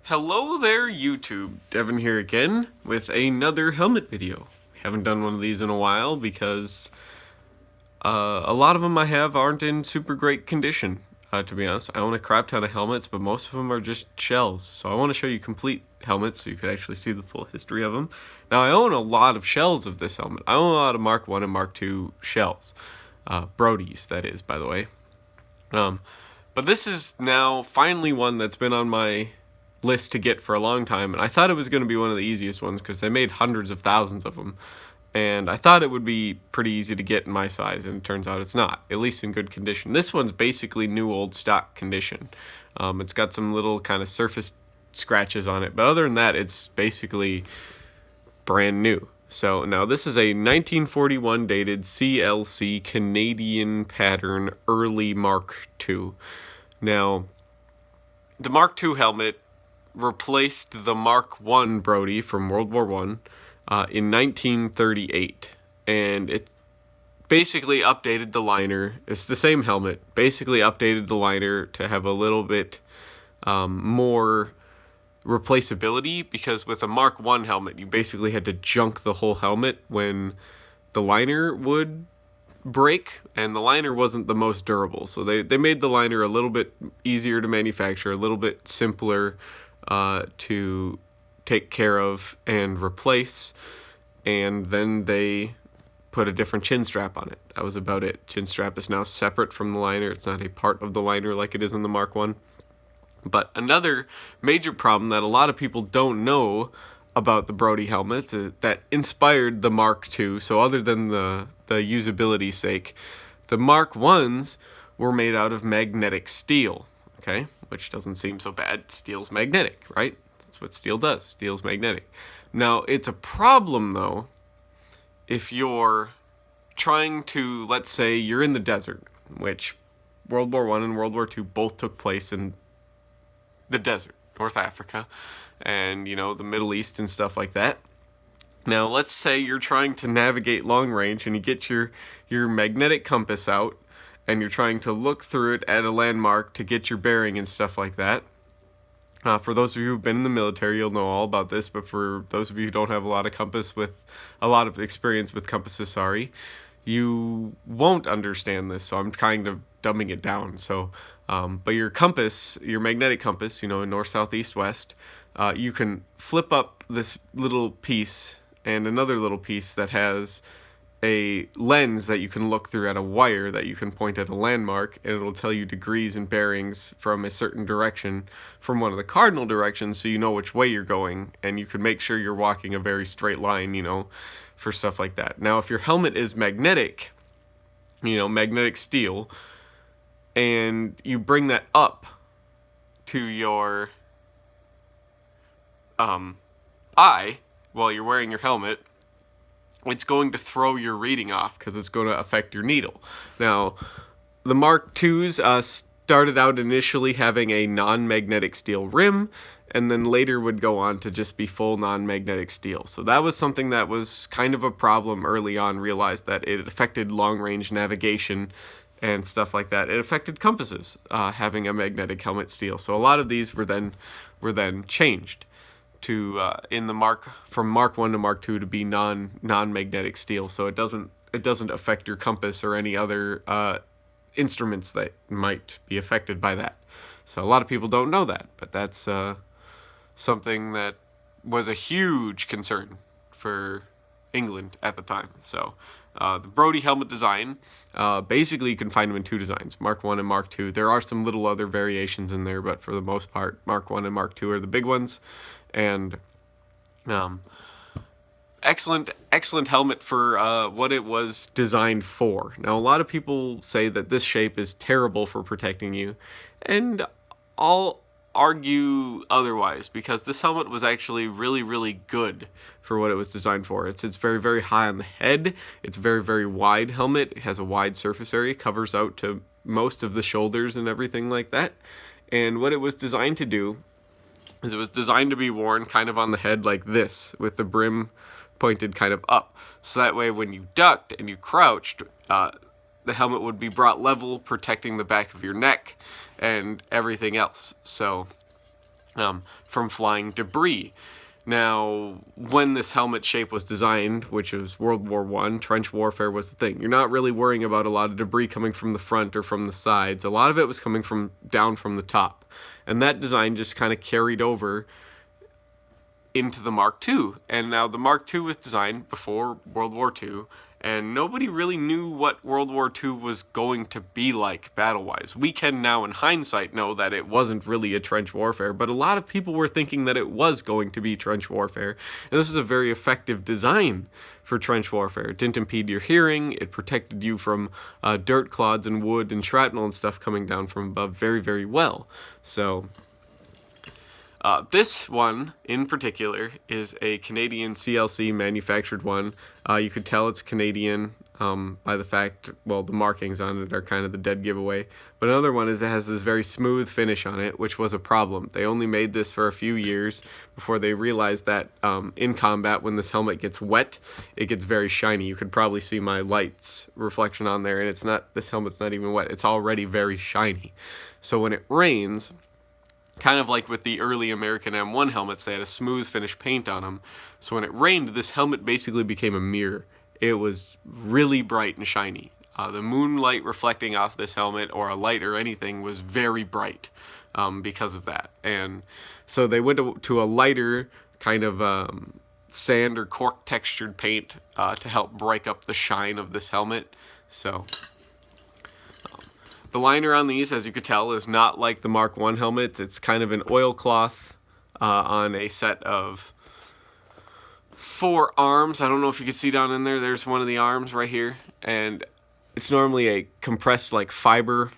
Hello there, YouTube. Devin here again with another helmet video. Haven't done one of these in a while because a lot of them I have aren't in super great condition, to be honest. I own a crap ton of helmets, but most of them are just shells. So I want to show you complete helmets so you could actually see the full history of them. Now, I own a lot of shells of this helmet. I own a lot of Mark 1 and Mark 2 shells. Brody's, that is, by the way. But this is now finally one that's been on my list to get for a long time, and I thought it was going to be one of the easiest ones because they made hundreds of thousands of them, and I thought it would be pretty easy to get in my size, and it turns out it's not, at least in good condition. This one's basically new old stock condition. It's got some little kind of surface scratches on it, but other than that, it's basically brand new. So now this is a 1941 dated CLC Canadian pattern early Mark II. Now, the Mark II helmet replaced the Mark I Brody from World War I in 1938, and it basically updated the liner. It's the same helmet, basically updated the liner to have a little bit more replaceability, because with a Mark I helmet you basically had to junk the whole helmet when the liner would break, and the liner wasn't the most durable, so they made the liner a little bit easier to manufacture, a little bit simpler to take care of and replace, and then they put a different chin strap on it. That was about it. Chin strap is now separate from the liner. It's not a part of the liner like it is in the Mark I. But another major problem that a lot of people don't know about the Brody helmets that inspired the Mark II, so other than the usability sake, the Mark I's were made out of magnetic steel, okay? Which doesn't seem so bad. Steel's magnetic, right? That's what steel does. Steel's magnetic. Now, it's a problem, though, if you're trying to, let's say you're in the desert, which World War I and World War II both took place in the desert, North Africa, and, you know, the Middle East and stuff like that. Now, let's say you're trying to navigate long range and you get your magnetic compass out and you're trying to look through it at a landmark to get your bearing and stuff like that. For those of you who've been in the military, you'll know all about this, but for those of you who don't have a lot of experience with compasses, you won't understand this, so I'm kind of dumbing it down. So, but your compass, your magnetic compass, you know, north, south, east, west, you can flip up this little piece and another little piece that has a lens that you can look through at a wire that you can point at a landmark, and it'll tell you degrees and bearings from a certain direction, from one of the cardinal directions, so you know which way you're going, and you can make sure you're walking a very straight line, you know, for stuff like that. Now, if your helmet is magnetic, you know, magnetic steel, and you bring that up to your eye while you're wearing your helmet, it's going to throw your reading off because it's going to affect your needle. Now, the Mark IIs started out initially having a non-magnetic steel rim, and then later would go on to just be full non-magnetic steel. So that was something that was kind of a problem early on, realized that it affected long-range navigation and stuff like that. It affected compasses, having a magnetic helmet steel. So a lot of these were then changed to from Mark I to Mark II to be non-magnetic steel, so it doesn't affect your compass or any other instruments that might be affected by that. So a lot of people don't know that, but that's something that was a huge concern for England at the time. So the Brody helmet design, basically you can find them in two designs, Mark I and Mark II. There are some little other variations in there, but for the most part, Mark I and Mark II are the big ones. And excellent helmet for what it was designed for. Now, a lot of people say that this shape is terrible for protecting you, and I'll argue otherwise, because this helmet was actually really, really good for what it was designed for. It's very, very high on the head. It's a very, very wide helmet. It has a wide surface area, covers out to most of the shoulders and everything like that. And what it was designed to do is it was designed to be worn kind of on the head like this, with the brim pointed kind of up. So that way when you ducked and you crouched, the helmet would be brought level, protecting the back of your neck and everything else. So from flying debris. Now, when this helmet shape was designed, which was World War I, trench warfare was the thing. You're not really worrying about a lot of debris coming from the front or from the sides. A lot of it was coming from down from the top. And that design just kind of carried over into the Mark II. And now the Mark II was designed before World War II, and nobody really knew what World War II was going to be like battle-wise. We can now, in hindsight, know that it wasn't really a trench warfare, but a lot of people were thinking that it was going to be trench warfare. And this is a very effective design for trench warfare. It didn't impede your hearing, it protected you from dirt clods and wood and shrapnel and stuff coming down from above very, very well. So this one, in particular, is a Canadian CLC manufactured one. You could tell it's Canadian by the fact, well, the markings on it are kind of the dead giveaway. But another one is it has this very smooth finish on it, which was a problem. They only made this for a few years before they realized that in combat, when this helmet gets wet, it gets very shiny. You could probably see my light's reflection on there, and it's not, this helmet's not even wet. It's already very shiny. So when it rains, kind of like with the early American M1 helmets, they had a smooth finish paint on them. So when it rained, this helmet basically became a mirror. It was really bright and shiny. The moonlight reflecting off this helmet, or a light or anything, was very bright because of that. And so they went to a lighter kind of sand or cork textured paint to help break up the shine of this helmet. So the liner on these, as you could tell, is not like the Mark I helmets. It's kind of an oilcloth on a set of 4 arms. I don't know if you can see down in there. There's one of the arms right here. And it's normally a compressed like fiber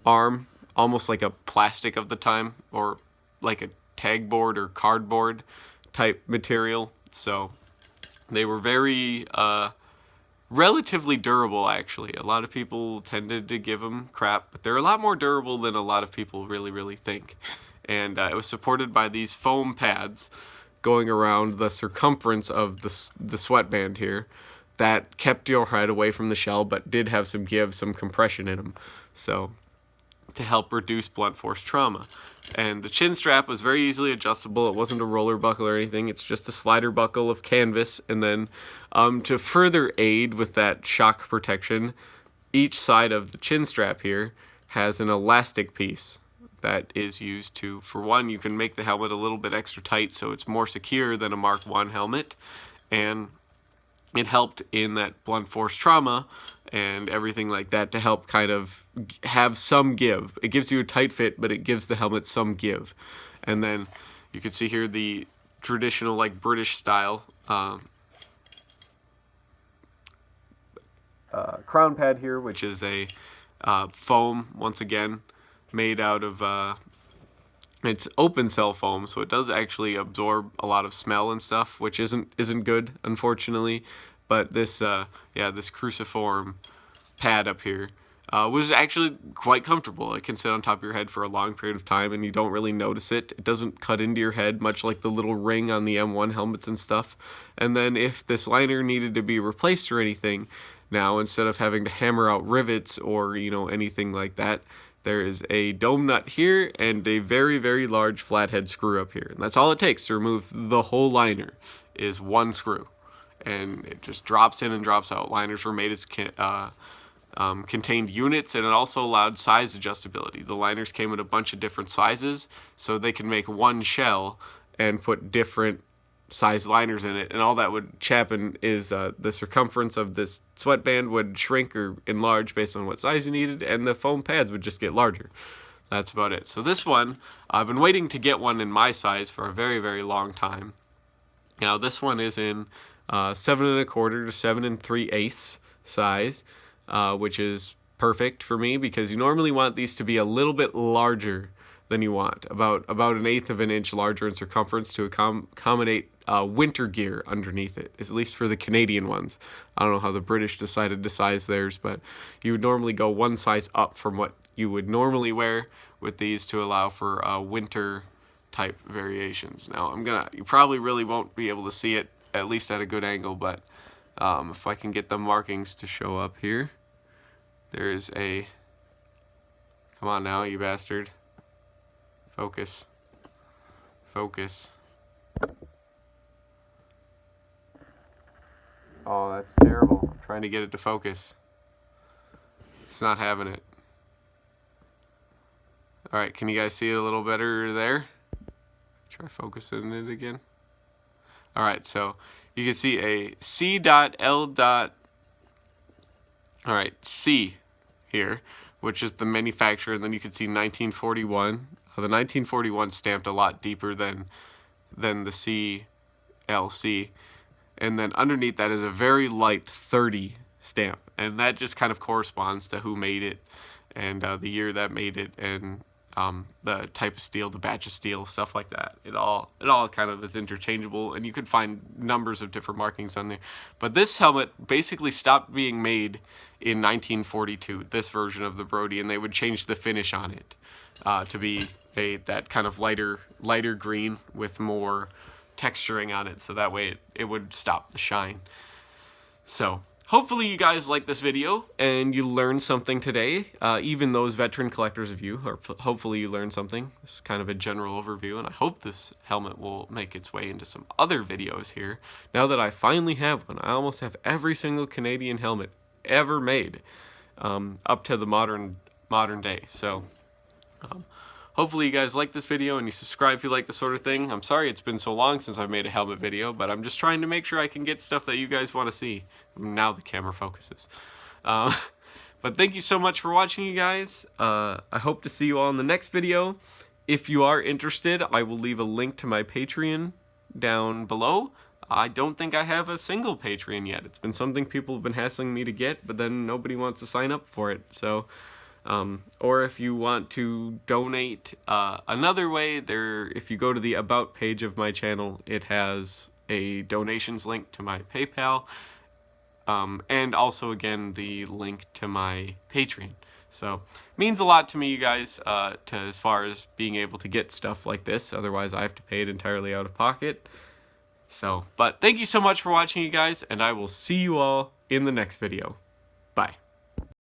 arm, almost like a plastic of the time, or like a tag board or cardboard type material. So they were very relatively durable, actually. A lot of people tended to give them crap, but they're a lot more durable than a lot of people really think. And it was supported by these foam pads going around the circumference of the sweatband here that kept your head away from the shell, but did have some give, some compression in them, so to help reduce blunt force trauma. And the chin strap was very easily adjustable. It wasn't a roller buckle or anything. It's just a slider buckle of canvas. And then to further aid with that shock protection, each side of the chin strap here has an elastic piece that is used to, for one, you can make the helmet a little bit extra tight so it's more secure than a Mark I helmet. And it helped in that blunt force trauma and everything like that to help kind of have some give. It gives you a tight fit, but it gives the helmet some give. And then you can see here the traditional like British style crown pad here, which is a foam, once again, made out of it's open cell foam, so it does actually absorb a lot of smell and stuff, which isn't good, unfortunately. But this this cruciform pad up here was actually quite comfortable. It can sit on top of your head for a long period of time, and you don't really notice it. It doesn't cut into your head, much like the little ring on the M1 helmets and stuff. And then if this liner needed to be replaced or anything, now instead of having to hammer out rivets or anything like that, there is a dome nut here and a very large flathead screw up here. And that's all it takes to remove the whole liner, is one screw. And it just drops in and drops out. Liners were made as contained units, and it also allowed size adjustability. The liners came in a bunch of different sizes, so they could make one shell and put different size liners in it. And all that would happen is the circumference of this sweatband would shrink or enlarge based on what size you needed, and the foam pads would just get larger. That's about it. So this one, I've been waiting to get one in my size for a very long time. Now this one is in 7 1/4 to 7 3/8 size, which is perfect for me because you normally want these to be a little bit larger than you want, about 1/8 of an inch larger in circumference to accommodate winter gear underneath it, at least for the Canadian ones. I don't know how the British decided to size theirs, but you would normally go one size up from what you would normally wear with these to allow for winter type variations. Now you probably really won't be able to see it, at least at a good angle, but if I can get the markings to show up here, there is a, come on now, you bastard, focus. focus. Oh, that's terrible. I'm trying to get it to focus. It's not having it. Alright, can you guys see it a little better there? Try focusing it again. Alright, so you can see a C.L. Alright, C here, which is the manufacturer, and then you can see 1941. The 1941 stamped a lot deeper than the CLC. And then underneath that is a very light 30 stamp, and that just kind of corresponds to who made it and the year that made it, and the type of steel, the batch of steel, stuff like that. It all kind of is interchangeable, and you could find numbers of different markings on there. But this helmet basically stopped being made in 1942, this version of the Brody, and they would change the finish on it to be that kind of lighter green with more texturing on it, so that way it would stop the shine. So hopefully you guys like this video and you learned something today, even those veteran collectors of you, or hopefully you learned something. This is kind of a general overview, and I hope this helmet will make its way into some other videos here. Now that I finally have one, I almost have every single Canadian helmet ever made, up to the modern day. So hopefully you guys like this video and you subscribe if you like this sort of thing. I'm sorry it's been so long since I've made a helmet video, but I'm just trying to make sure I can get stuff that you guys want to see. Now the camera focuses. But thank you so much for watching, you guys. I hope to see you all in the next video. If you are interested, I will leave a link to my Patreon down below. I don't think I have a single Patreon yet. It's been something people have been hassling me to get, but then nobody wants to sign up for it. So or if you want to donate another way, if you go to the About page of my channel, it has a donations link to my PayPal, and also again the link to my Patreon. So it means a lot to me, you guys, as far as being able to get stuff like this. Otherwise I have to pay it entirely out of pocket. So, but thank you so much for watching, you guys, and I will see you all in the next video. Bye.